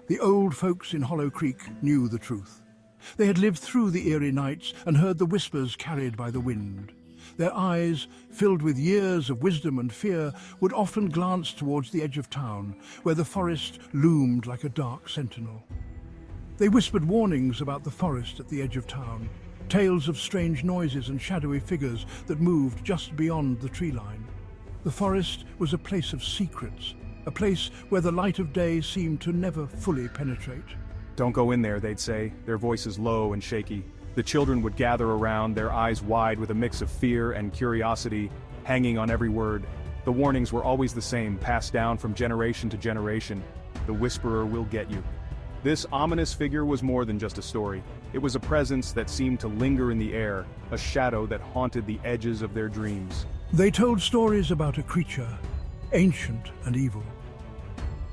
The old folks in Hollow Creek knew the truth. They had lived through the eerie nights and heard the whispers carried by the wind. Their eyes, filled with years of wisdom and fear, would often glance towards the edge of town, where the forest loomed like a dark sentinel. They whispered warnings about the forest at the edge of town, tales of strange noises and shadowy figures that moved just beyond the tree line. The forest was a place of secrets, a place where the light of day seemed to never fully penetrate. "Don't go in there," they'd say, their voices low and shaky. The children would gather around, their eyes wide with a mix of fear and curiosity, hanging on every word. The warnings were always the same, passed down from generation to generation. The whisperer will get you. This ominous figure was more than just a story. It was a presence that seemed to linger in the air, a shadow that haunted the edges of their dreams. They told stories about a creature, ancient and evil.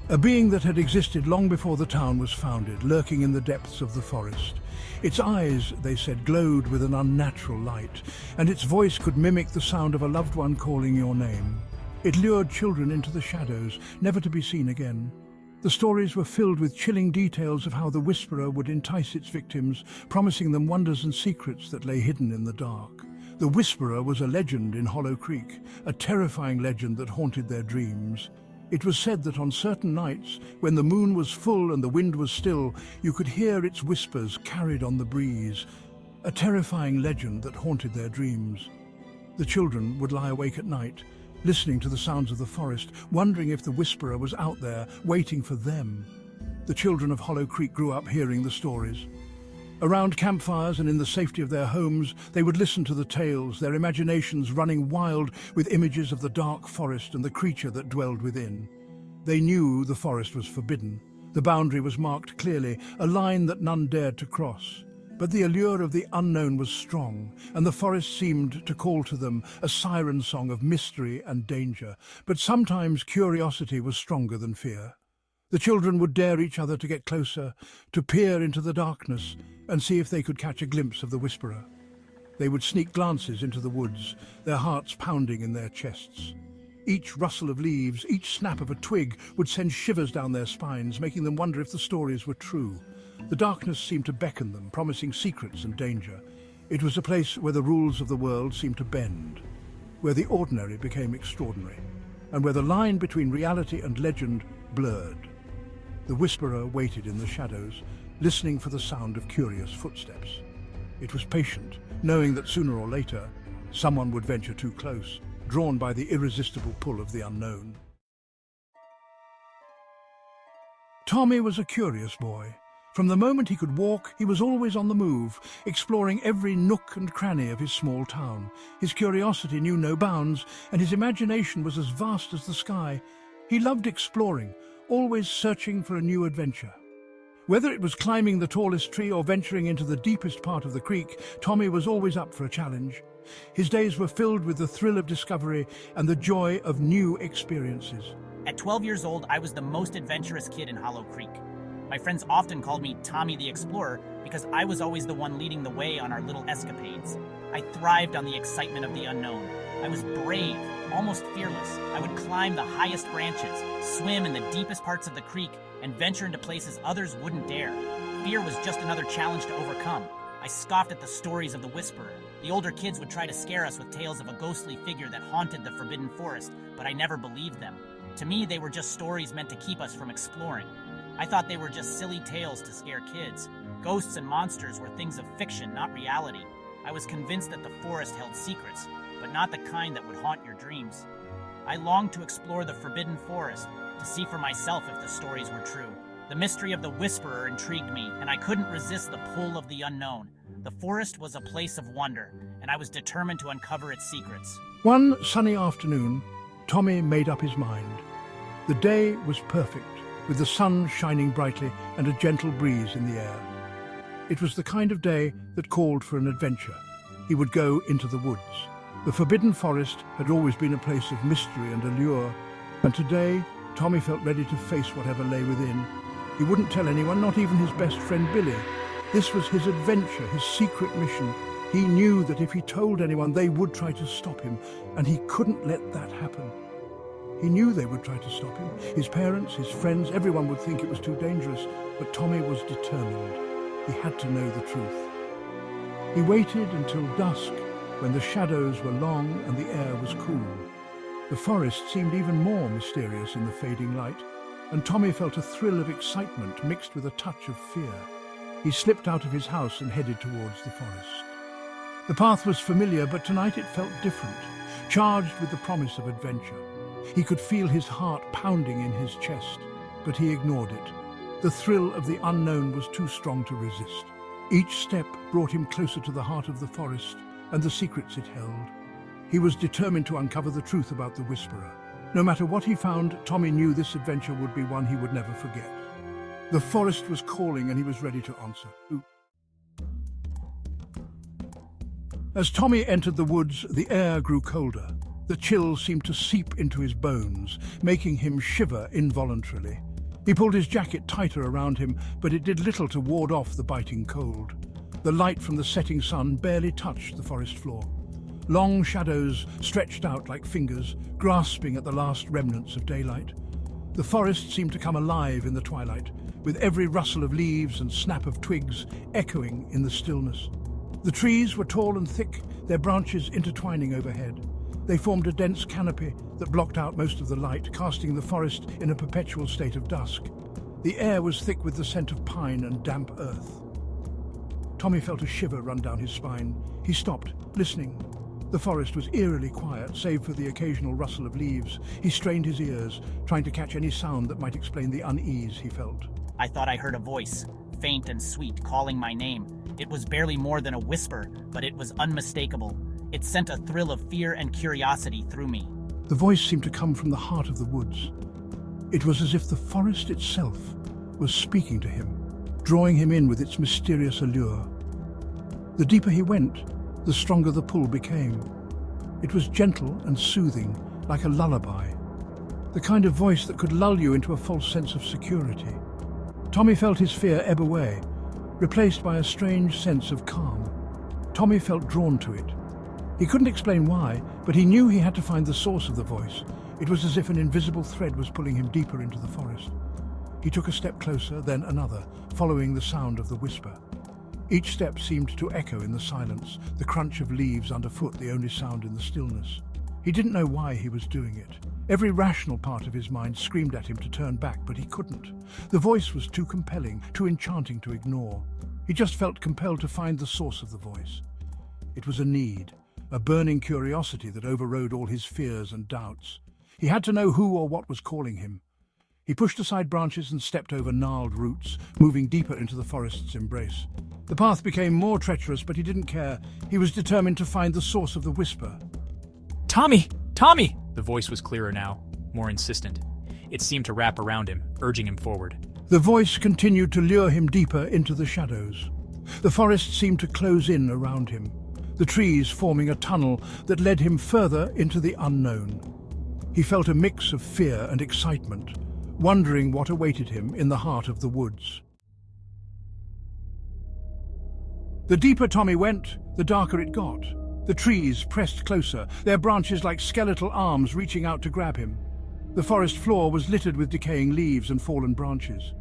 A being that had existed long before the town was founded, lurking in the depths of the forest. Its eyes, they said, glowed with an unnatural light, and its voice could mimic the sound of a loved one calling your name. It lured children into the shadows, never to be seen again. The stories were filled with chilling details of how the whisperer would entice its victims, promising them wonders and secrets that lay hidden in the dark. The whisperer was a legend in Hollow Creek, a terrifying legend that haunted their dreams. It was said that on certain nights, when the moon was full and the wind was still, you could hear its whispers carried on the breeze, a terrifying legend that haunted their dreams. The children would lie awake at night, listening to the sounds of the forest, wondering if the whisperer was out there, waiting for them. The children of Hollow Creek grew up hearing the stories. Around campfires and in the safety of their homes, they would listen to the tales, their imaginations running wild with images of the dark forest and the creature that dwelled within. They knew the forest was forbidden. The boundary was marked clearly, a line that none dared to cross. But the allure of the unknown was strong, and the forest seemed to call to them, a siren song of mystery and danger. But sometimes curiosity was stronger than fear. The children would dare each other to get closer, to peer into the darkness and see if they could catch a glimpse of the whisperer. They would sneak glances into the woods, their hearts pounding in their chests. Each rustle of leaves, each snap of a twig would send shivers down their spines, making them wonder if the stories were true. The darkness seemed to beckon them, promising secrets and danger. It was a place where the rules of the world seemed to bend, where the ordinary became extraordinary, and where the line between reality and legend blurred. The whisperer waited in the shadows, listening for the sound of curious footsteps. It was patient, knowing that sooner or later, someone would venture too close, drawn by the irresistible pull of the unknown. Tommy was a curious boy. From the moment he could walk, he was always on the move, exploring every nook and cranny of his small town. His curiosity knew no bounds, and his imagination was as vast as the sky. He loved exploring, always searching for a new adventure. Whether it was climbing the tallest tree or venturing into the deepest part of the creek, Tommy was always up for a challenge. His days were filled with the thrill of discovery and the joy of new experiences. At 12 years old, I was the most adventurous kid in Hollow Creek. My friends often called me Tommy the Explorer because I was always the one leading the way on our little escapades. I thrived on the excitement of the unknown. I was brave, almost fearless. I would climb the highest branches, swim in the deepest parts of the creek, and venture into places others wouldn't dare. Fear was just another challenge to overcome. I scoffed at the stories of the whisperer. The older kids would try to scare us with tales of a ghostly figure that haunted the forbidden forest, but I never believed them. To me, they were just stories meant to keep us from exploring. I thought they were just silly tales to scare kids. Ghosts and monsters were things of fiction, not reality. I was convinced that the forest held secrets, but not the kind that would haunt your dreams. I longed to explore the forbidden forest, to see for myself if the stories were true. The mystery of the whisperer intrigued me, and I couldn't resist the pull of the unknown. The forest was a place of wonder, and I was determined to uncover its secrets. One sunny afternoon, Tommy made up his mind. The day was perfect, with the sun shining brightly and a gentle breeze in the air. It was the kind of day that called for an adventure. He would go into the woods. The forbidden forest had always been a place of mystery and allure, and today Tommy felt ready to face whatever lay within. He wouldn't tell anyone, not even his best friend Billy. This was his adventure, his secret mission. He knew that if he told anyone, they would try to stop him, and he couldn't let that happen. He knew they would try to stop him. His parents, his friends, everyone would think it was too dangerous, but Tommy was determined. He had to know the truth. He waited until dusk, when the shadows were long and the air was cool. The forest seemed even more mysterious in the fading light, and Tommy felt a thrill of excitement mixed with a touch of fear. He slipped out of his house and headed towards the forest. The path was familiar, but tonight it felt different, charged with the promise of adventure. He could feel his heart pounding in his chest, but he ignored it. The thrill of the unknown was too strong to resist. Each step brought him closer to the heart of the forest and the secrets it held. He was determined to uncover the truth about the Whisperer. No matter what he found, Tommy knew this adventure would be one he would never forget. The forest was calling and he was ready to answer. As Tommy entered the woods, the air grew colder. The chill seemed to seep into his bones, making him shiver involuntarily. He pulled his jacket tighter around him, but it did little to ward off the biting cold. The light from the setting sun barely touched the forest floor. Long shadows stretched out like fingers, grasping at the last remnants of daylight. The forest seemed to come alive in the twilight, with every rustle of leaves and snap of twigs echoing in the stillness. The trees were tall and thick, their branches intertwining overhead. They formed a dense canopy that blocked out most of the light, casting the forest in a perpetual state of dusk. The air was thick with the scent of pine and damp earth. Tommy felt a shiver run down his spine. He stopped, listening. The forest was eerily quiet, save for the occasional rustle of leaves. He strained his ears, trying to catch any sound that might explain the unease he felt. I thought I heard a voice, faint and sweet, calling my name. It was barely more than a whisper, but it was unmistakable. It sent a thrill of fear and curiosity through me. The voice seemed to come from the heart of the woods. It was as if the forest itself was speaking to him, drawing him in with its mysterious allure. The deeper he went, the stronger the pull became. It was gentle and soothing, like a lullaby, the kind of voice that could lull you into a false sense of security. Tommy felt his fear ebb away, replaced by a strange sense of calm. Tommy felt drawn to it. He couldn't explain why, but he knew he had to find the source of the voice. It was as if an invisible thread was pulling him deeper into the forest. He took a step closer, then another, following the sound of the whisper. Each step seemed to echo in the silence, the crunch of leaves underfoot the only sound in the stillness. He didn't know why he was doing it. Every rational part of his mind screamed at him to turn back, but he couldn't. The voice was too compelling, too enchanting to ignore. He just felt compelled to find the source of the voice. It was a need, a burning curiosity that overrode all his fears and doubts. He had to know who or what was calling him. He pushed aside branches and stepped over gnarled roots, moving deeper into the forest's embrace. The path became more treacherous, but he didn't care. He was determined to find the source of the whisper. "Tommy! Tommy!" The voice was clearer now, more insistent. It seemed to wrap around him, urging him forward. The voice continued to lure him deeper into the shadows. The forest seemed to close in around him, the trees forming a tunnel that led him further into the unknown. He felt a mix of fear and excitement, wondering what awaited him in the heart of the woods. The deeper Tommy went, the darker it got. The trees pressed closer, their branches like skeletal arms reaching out to grab him. The forest floor was littered with decaying leaves and fallen branches.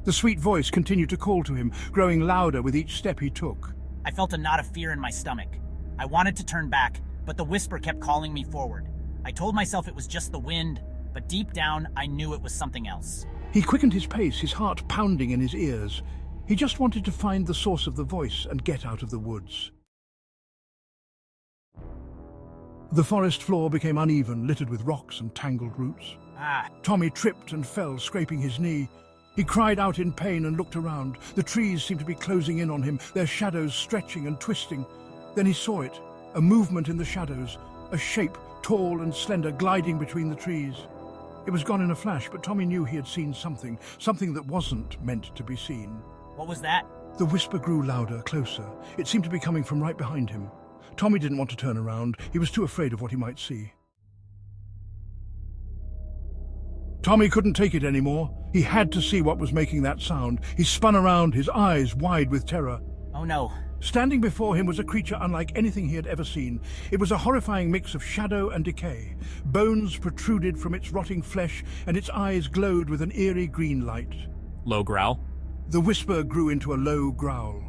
The sweet voice continued to call to him, growing louder with each step he took. I felt a knot of fear in my stomach. I wanted to turn back, but the whisper kept calling me forward. I told myself it was just the wind, but deep down I knew it was something else. He quickened his pace, his heart pounding in his ears. He just wanted to find the source of the voice and get out of the woods. The forest floor became uneven, littered with rocks and tangled roots. Tommy tripped and fell, scraping his knee. He cried out in pain and looked around. The trees seemed to be closing in on him, their shadows stretching and twisting. Then he saw it, a movement in the shadows, a shape, tall and slender, gliding between the trees. It was gone in a flash, but Tommy knew he had seen something that wasn't meant to be seen. What was that? The whisper grew louder, closer. It seemed to be coming from right behind him. Tommy didn't want to turn around. He was too afraid of what he might see. Tommy couldn't take it anymore. He had to see what was making that sound. He spun around, his eyes wide with terror. Oh no, Standing before him was a creature unlike anything he had ever seen. It was a horrifying mix of shadow and decay. Bones protruded from its rotting flesh, and its eyes glowed with an eerie green light. Low growl. The whisper grew into a low growl.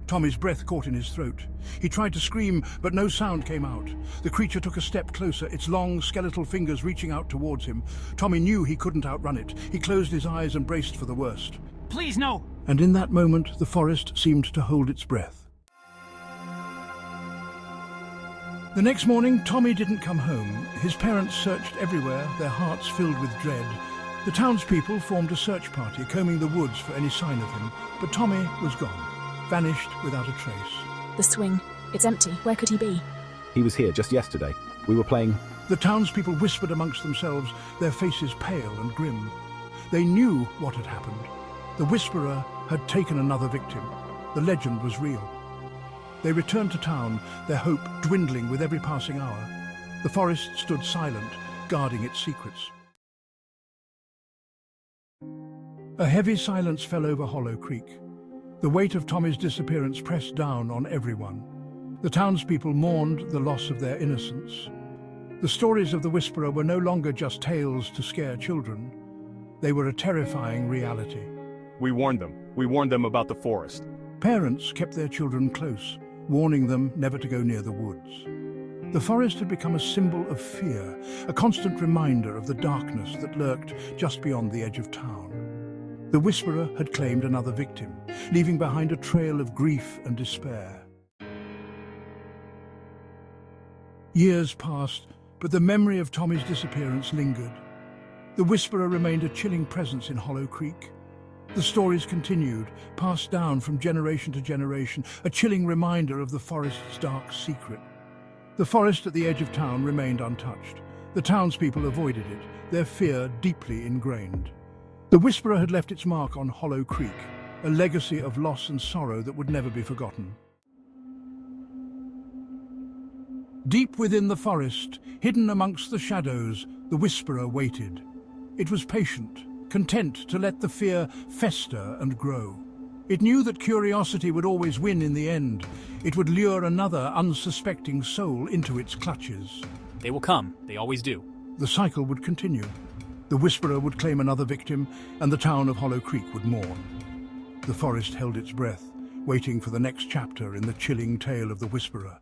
Tommy's breath caught in his throat. He tried to scream, but no sound came out. The creature took a step closer, its long, skeletal fingers reaching out towards him. Tommy knew he couldn't outrun it. He closed his eyes and braced for the worst. Please, no! And in that moment, the forest seemed to hold its breath. The next morning, Tommy didn't come home. His parents searched everywhere, their hearts filled with dread. The townspeople formed a search party, combing the woods for any sign of him. But Tommy was gone, vanished without a trace. The swing. It's empty. Where could he be? He was here just yesterday. We were playing. The townspeople whispered amongst themselves, their faces pale and grim. They knew what had happened. The Whisperer had taken another victim. The legend was real. They returned to town, their hope dwindling with every passing hour. The forest stood silent, guarding its secrets. A heavy silence fell over Hollow Creek. The weight of Tommy's disappearance pressed down on everyone. The townspeople mourned the loss of their innocence. The stories of the Whisperer were no longer just tales to scare children. They were a terrifying reality. We warned them. We warned them about the forest. Parents kept their children close, warning them never to go near the woods. The forest had become a symbol of fear, a constant reminder of the darkness that lurked just beyond the edge of town. The Whisperer had claimed another victim, leaving behind a trail of grief and despair. Years passed, but the memory of Tommy's disappearance lingered. The Whisperer remained a chilling presence in Hollow Creek. The stories continued, passed down from generation to generation, a chilling reminder of the forest's dark secret. The forest at the edge of town remained untouched. The townspeople avoided it, their fear deeply ingrained. The Whisperer had left its mark on Hollow Creek, a legacy of loss and sorrow that would never be forgotten. Deep within the forest, hidden amongst the shadows, the Whisperer waited. It was patient, content to let the fear fester and grow. It knew that curiosity would always win in the end. It would lure another unsuspecting soul into its clutches. They will come. They always do. The cycle would continue. The Whisperer would claim another victim, and the town of Hollow Creek would mourn. The forest held its breath, waiting for the next chapter in the chilling tale of the Whisperer.